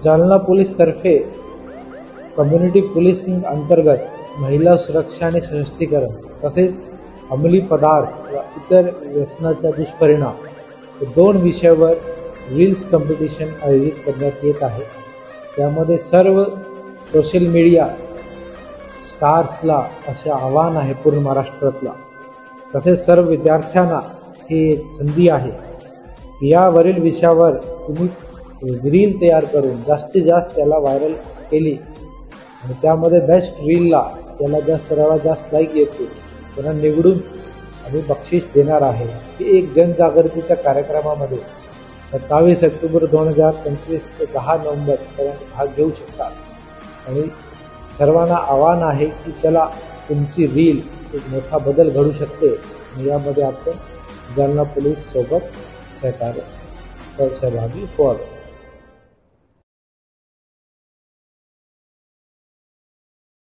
Jalna police तर्फे community policing अंतर्गत महिला सुरक्षा आणि सशक्तीकरण तसेच अंमली पदार्थ व इतर व्यसनाचा दुष्परिणाम या 2 विषयावर रील्स कॉम्पिटिशन आयोजित करण्यात येत आहे। त्यामध्ये सर्व सोशल मीडिया स्टार्सला असे आवाहन आहे पूर्ण महाराष्ट्रातला, तसेच सर्व विद्यार्थ्यांना ही एक संधी आहे की यावरील विषयावर तुम्ही रील तयार करून जास्तीत जास्त त्याला व्हायरल केली आणि त्यामध्ये बेस्ट रीलला त्याला सर्वात जास्त लाईक येतील त्यांना निवडून आम्ही बक्षीस देणार आहे। ही एक जनजागृतीच्या कार्यक्रमामध्ये 27 ऑक्टोबर 2025 ते 10 नोव्हेंबर पर्यंत भाग घेऊ शकतात आणि सर्वांना आव्हान आहे की चला तुमची रील एक मोठा बदल घडू शकते आणि यामध्ये आपण जालना पोलीस सोबत सहभागी व्हावे।